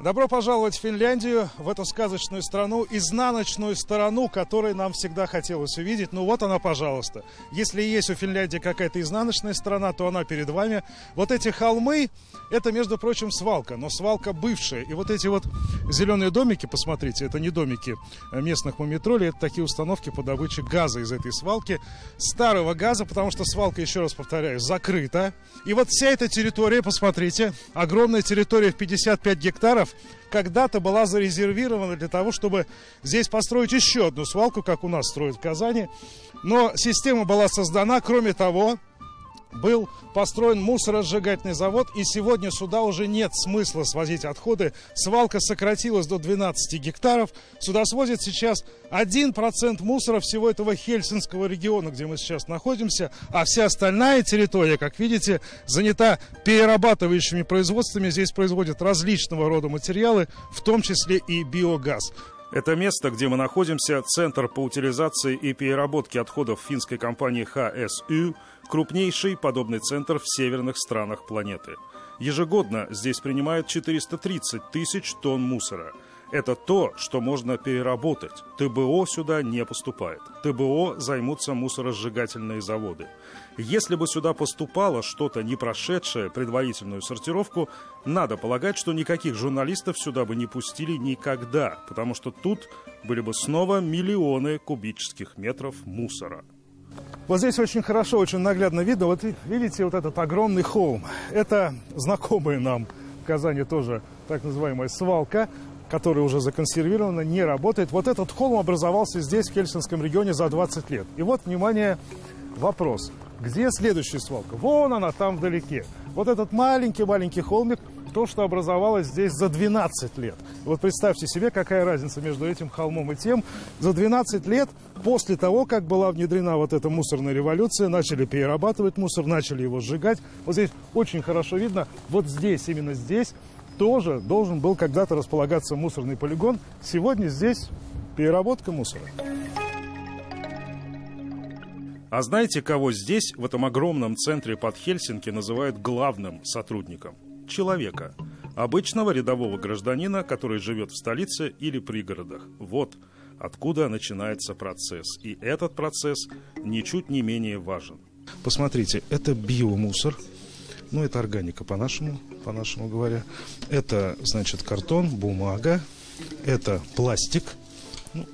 Добро пожаловать в Финляндию, в эту сказочную страну, изнаночную сторону, которой нам всегда хотелось увидеть. Ну вот она, пожалуйста. Если есть у Финляндии какая-то изнаночная сторона, то она перед вами. Вот эти холмы, это, между прочим, свалка, но свалка бывшая. И вот эти вот зеленые домики, посмотрите, это не домики местных мумитролей, это такие установки по добыче газа из этой свалки. Старого газа, потому что свалка, еще раз повторяю, закрыта. И вот вся эта территория, посмотрите, огромная территория в 55 гектаров, когда-то была зарезервирована для того, чтобы здесь построить еще одну свалку, как у нас строят в Казани. Но система была создана, кроме того, был построен мусоросжигательный завод, и сегодня сюда уже нет смысла свозить отходы. Свалка сократилась до 12 гектаров. Сюда свозят сейчас 1% мусора всего этого Хельсинского региона, где мы сейчас находимся, а вся остальная территория, как видите, занята перерабатывающими производствами. Здесь производят различного рода материалы, в том числе и биогаз. Это место, где мы находимся, центр по утилизации и переработке отходов финской компании HSU, крупнейший подобный центр в северных странах планеты. Ежегодно здесь принимают 430 тысяч тонн мусора. Это то, что можно переработать. ТБО сюда не поступает. ТБО займутся мусоросжигательные заводы. Если бы сюда поступало что-то, не прошедшее предварительную сортировку, надо полагать, что никаких журналистов сюда бы не пустили никогда, потому что тут были бы снова миллионы кубических метров мусора. Вот здесь очень хорошо, очень наглядно видно. Вот видите, вот этот огромный холм. Это знакомая нам в Казани тоже так называемая свалка, которая уже законсервирована, не работает. Вот этот холм образовался здесь, в Хельсинском регионе, за 20 лет. И вот, внимание, вопрос. Где следующая свалка? Вон она, там вдалеке. Вот этот маленький-маленький холмик, то, что образовалось здесь за 12 лет. Вот представьте себе, какая разница между этим холмом и тем. За 12 лет, после того, как была внедрена вот эта мусорная революция, начали перерабатывать мусор, начали его сжигать. Вот здесь очень хорошо видно, вот здесь, именно здесь, тоже должен был когда-то располагаться мусорный полигон. Сегодня здесь переработка мусора. А знаете, кого здесь, в этом огромном центре под Хельсинки, называют главным сотрудником? Человека. Обычного рядового гражданина, который живет в столице или пригородах. Вот откуда начинается процесс. И этот процесс ничуть не менее важен. Посмотрите, это биомусор. Ну, это органика по-нашему говоря. Это, значит, картон, бумага. Это пластик. Ну,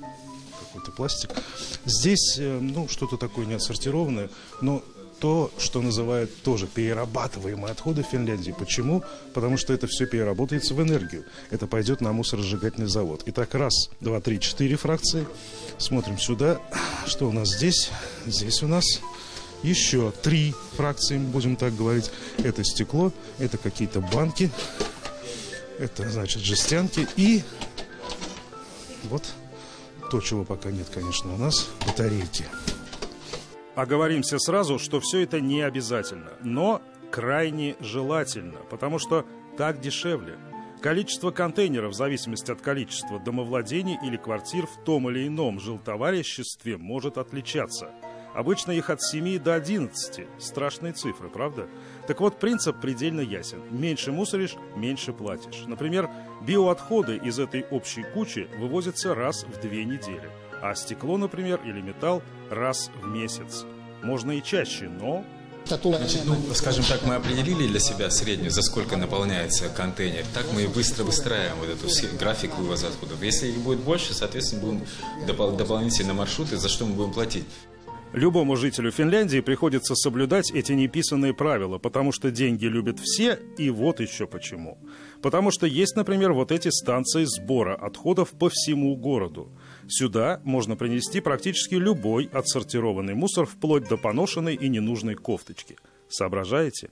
какой-то пластик. Здесь, ну, что-то такое неотсортированное, но то, что называют тоже перерабатываемые отходы в Финляндии. Почему? Потому что это все переработается в энергию. Это пойдет на мусоросжигательный завод. Итак, раз, два, три, 4 фракции. Смотрим сюда. Что у нас здесь? Здесь у нас еще 3 фракции, будем так говорить. Это стекло, это какие-то банки, это, значит, жестянки и вот то, чего пока нет, конечно, у нас батарейки. Оговоримся сразу, что все это не обязательно, но крайне желательно, потому что так дешевле. Количество контейнеров в зависимости от количества домовладений или квартир в том или ином жилтовариществе может отличаться. Обычно их от 7 до 11. Страшные цифры, правда? Так вот, принцип предельно ясен. Меньше мусоришь, меньше платишь. Например, биоотходы из этой общей кучи вывозятся раз в 2 недели. А стекло, например, или металл раз в месяц. Можно и чаще, но... Значит, ну, скажем так, мы определили для себя среднюю, за сколько наполняется контейнер. Так мы быстро выстраиваем вот эту график вывоза отходов. Если их будет больше, соответственно, будем дополнительные маршруты, за что мы будем платить. Любому жителю Финляндии приходится соблюдать эти неписанные правила, потому что деньги любят все, и вот еще почему. Потому что есть, например, вот эти станции сбора отходов по всему городу. Сюда можно принести практически любой отсортированный мусор, вплоть до поношенной и ненужной кофточки. Соображаете?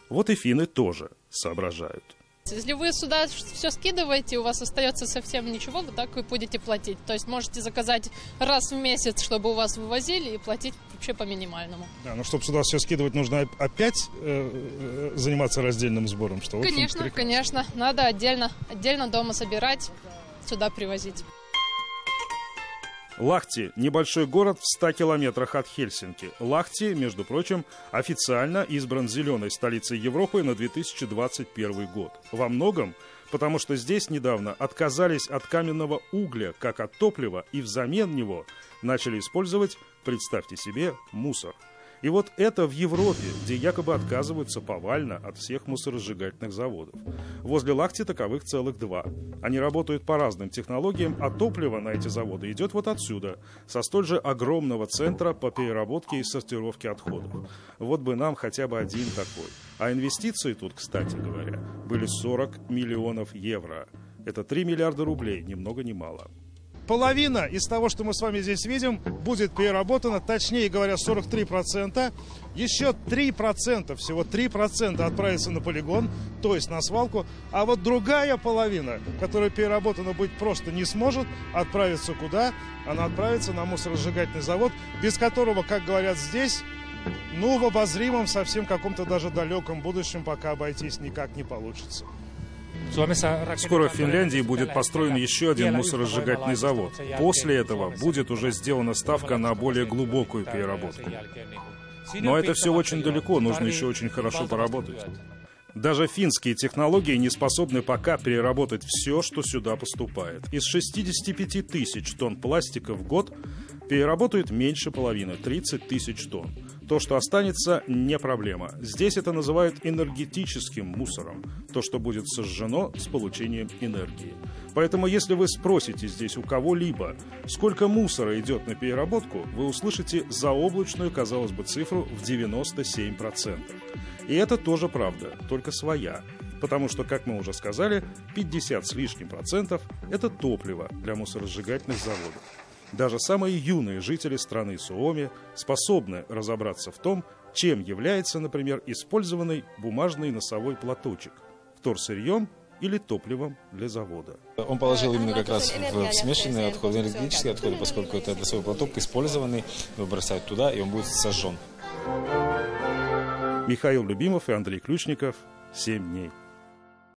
Вот и финны тоже соображают. Если вы сюда все скидываете, у вас остается совсем ничего, вы так и будете платить. То есть можете заказать раз в месяц, чтобы у вас вывозили, и платить вообще по минимальному. Да, но чтобы сюда все скидывать, нужно опять заниматься раздельным сбором, что, в общем, конечно, прекрасно. Конечно, надо отдельно дома собирать, сюда привозить. Лахти – небольшой город в 100 километрах от Хельсинки. Лахти, между прочим, официально избран зеленой столицей Европы на 2021 год. Во многом Потому что здесь недавно отказались от каменного угля, как от топлива, и взамен него начали использовать, представьте себе, мусор. И вот это в Европе, где якобы отказываются повально от всех мусоросжигательных заводов. Возле Лахти таковых целых 2. Они работают по разным технологиям, а топливо на эти заводы идет вот отсюда, со столь же огромного центра по переработке и сортировке отходов. Вот бы нам хотя бы один такой. А инвестиции тут, кстати говоря, были 40 миллионов евро. Это 3 миллиарда рублей, ни много ни мало. Половина из того, что мы с вами здесь видим, будет переработана, точнее говоря, 43%. Еще 3%, всего 3% отправится на полигон, то есть на свалку. А вот другая половина, которая переработана быть просто не сможет, отправится куда? Она отправится на мусоросжигательный завод, без которого, как говорят здесь, в обозримом, совсем каком-то даже далеком будущем пока обойтись никак не получится. Скоро в Финляндии будет построен еще один мусоросжигательный завод. После этого будет уже сделана ставка на более глубокую переработку. Но это все очень далеко, нужно еще очень хорошо поработать. Даже финские технологии не способны пока переработать все, что сюда поступает. Из 65 тысяч тонн пластика в год переработают меньше половины, 30 тысяч тонн. То, что останется, не проблема. Здесь это называют энергетическим мусором. То, что будет сожжено с получением энергии. Поэтому, если вы спросите здесь у кого-либо, сколько мусора идет на переработку, вы услышите заоблачную, казалось бы, цифру в 97%. И это тоже правда, только своя. Потому что, как мы уже сказали, 50 с лишним процентов – это топливо для мусоросжигательных заводов. Даже самые юные жители страны Суоми способны разобраться в том, чем является, например, использованный бумажный носовой платочек – вторсырьем или топливом для завода. Он положил именно как раз в смешанные отходы, энергетические отходы, поскольку это носовой платок использованный, его бросают туда, и он будет сожжен. Михаил Любимов и Андрей Ключников. 7 дней.